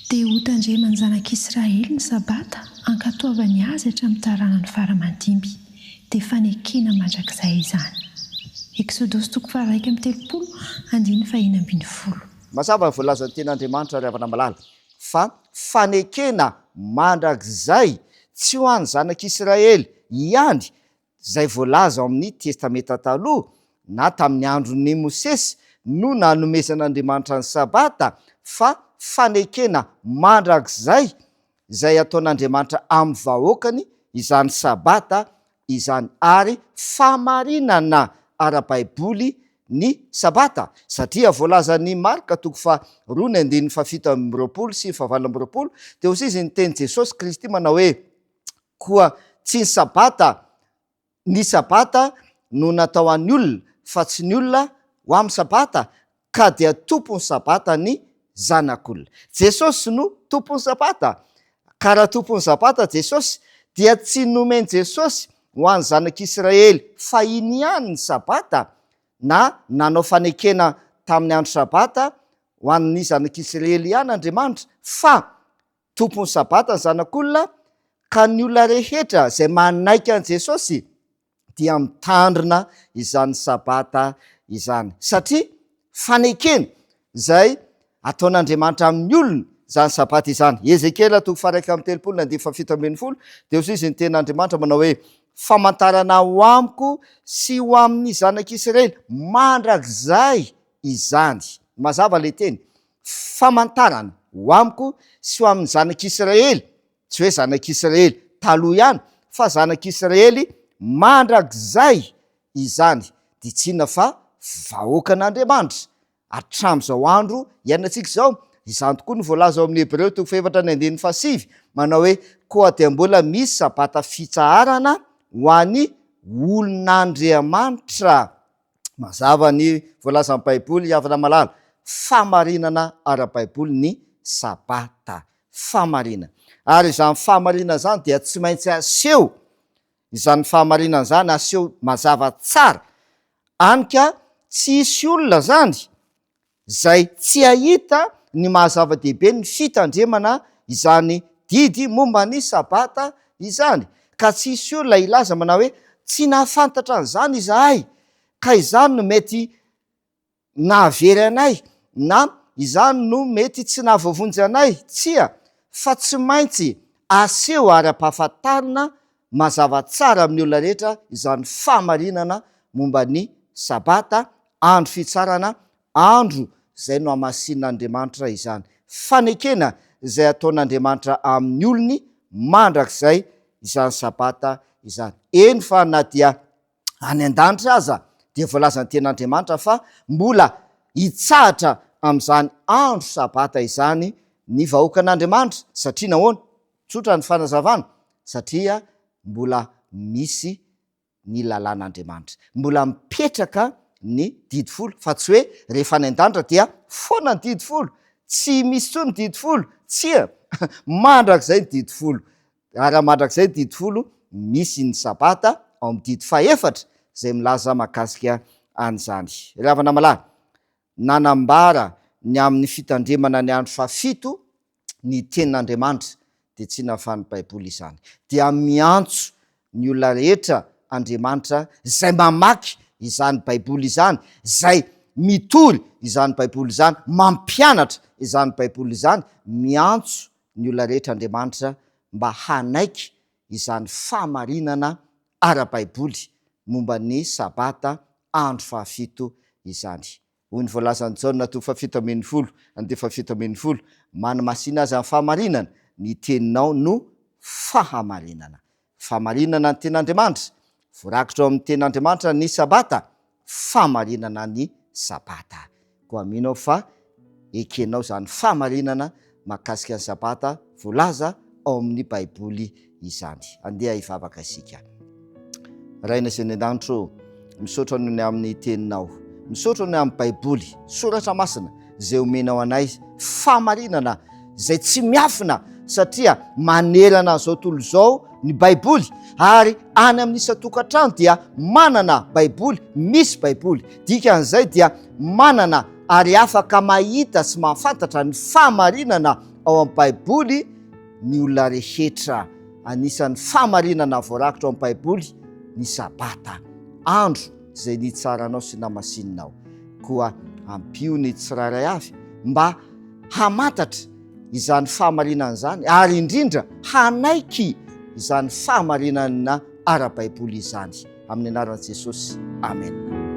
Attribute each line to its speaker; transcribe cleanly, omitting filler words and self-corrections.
Speaker 1: Dia ho tandremany zanak'Israely ny sabata ankatoavany azy hatramin'ny taranany faramadimy dia fanekena mandrakizay izany. Eksodosy 1:13-10.
Speaker 2: Mazava ny voalazan'ny tenin'Andriamanitra ry havana malala fa fanekena mandrakizay tsy ho an'ny zanak'Israely ihany izay voalaza ao amin'ny testamenta taloha na tamin'ny andron'ny Mosesy no nanomezan'Andriamanitra ny sabata, fa fanekena mandrakizay izay ataon'Andriamanitra amin'ny vahoakany izany sabata izany, ary famarinana ara-baiboly ny sabata, satria voalazan'ny Marka 2:7-20 sy 7:20 dia hoy izy ny teny Jesosy Kristy manao hoe: koa tsy ny sabata no natao an'ny olona fa tsy ny olona ho amin'ny sabata, ka dia tompony sabata ny zanak'olona. Jesosy no tompony sabata, ka raha tompony sabata Jesosy dia tsy nomeny Jesosy ho an'ny zanak'Israely fahiny ihany ny sabata, na nanao fanekena tamin'ny andro sabata ho an'ny zanak'Israely ihany Andriamanitra, fa tompony sabata ny zanak'olona, ka ny olona rehetra izay manaiky an' Jesosy dia mitandrina izany sabata izany, satria fanekena izay ataon'Andriamanitra amin'ny olona izany sabata izany. Ezekela 1:3-7 dia hoy izy ny tenin'Andriamanitra manao hoe: famantarana ho amiko sy ho amin'ny zanak'Israely mandrakizay izany. Mazava le teny, famantarana ho amiko sy ho amin'ny zanak'Israely, tsy hoe zanak'Israely taloha ihany fa zanak'Israely mandrakizay izany, dia tsinona fa vahoakan'Andriamanitra hatramin'izao andro iainantsika izao. Izany tokoa ny voalaza ao amin'ny Hebreo 4:7 manao hoe: koa dia mbola misy sabata fitsaharana ho an'ny olon'Andriamanitra. Mazava ny voalazan'ny Baiboly havana malala, famarinana ara-baiboly ny sabata, famarinana. Ary izany famarinana izany dia tsy maintsy aseho, izany famarinana izany aseho mazava tsara, anika tsy hisy olona zany izay tsy ahita ny mahazava-dehibe ny fitandremana izany didy momba ny sabata izany, ka tsy hisy olona ilaza manao hoe: tsy nahafantatra an'izany izahay, ka izany no mety nahavery anay, na izany no mety tsy nahavoavonjy anay. Tsia, fa tsy maintsy aseho ara-pahafantarana mazava tsara amin'ny olona rehetra izany famarinana momba ny sabata, andro fitsarana, andro izay no hamasin'Andriamanitra izany, fanekena izay ataon'Andriamanitra amin'ny olony mandrakizay izany sabata izany. Eny fa na dia any an-danitra aza dia voalazan'ny tenin'Andriamanitra fa mbola hitsahatra amin'izany andro sabata izany ny vahoakan'Andriamanitra, satria nahoana? Tsotra ny fanazavana, satria mbola misy ny lalàn'Andriamanitra, mbola mipetraka ny didi folo, fa tsy hoe rehefa any an-danitra dia foana ny didi folo, tsy misy tso ny didi folo, tsia mandrakizay ny didi folo. Raha mandrakizay ny didi folo, misy ny sabata ao amin'ny didi faefatra izay milaza mahakasika an'izany. Ry havana malala, nanambara ny amin'ny fitandremana ny andro fafito ny tenin'Andriamanitra, dia tsy nafan'ny Baiboly izany, dia miantso ny olona rehetra Andriamanitra izay mamaky izany Baiboly izany, izay mitory izany Baiboly izany, mampianatra izany Baiboly izany, miantso ny olona rehetra Andriamanitra mba hanaiky izany famarinana ara-Baiboly momba ny sabata andro fafito izany. Hoy ny voalazan'ny Jaona 7:10-7:10, manamasina azy amin'ny fahamarinana, ny teninao no fahamarinana. Famarinana ny ten'Andriamanitra, voarakitra ao amin'ny ten'Andriamanitra ny sabata, famarinana ny sabata. Koa aminao fa ekenao izany famarinana mahakasika ny sabata voalaza ao amin'ny Baiboly izany. Andeha hivavaka isika. Raina sy ny an-danitro, misaotra ny amin'ny teninao, misaotra ny amin'ny Baiboly, soratra masina izay omenao anay, famarinana izay tsy miafina, satria manerana an'izao tontolo izao ny Baiboly, ary any amin'ny isa-tokantrano dia manana Baiboly, misy Baiboly. Dikan'izay dia manana ary afaka mahita sy mahafantatra ny famarinana ao amin'ny baiboly ny olona rehetra. Anisan'ny famarinana voarakitra ao amin'ny baiboly ny sabata, andro izay nitsaranao sy namasininao. Koa ampio ny tsirairay avy mba hamantatra izany fahamarinana izany, ary indrindra hanaiky izany fahamarinana ara-baiboly izany. Amin'ny anaran'i Jesosy, amen.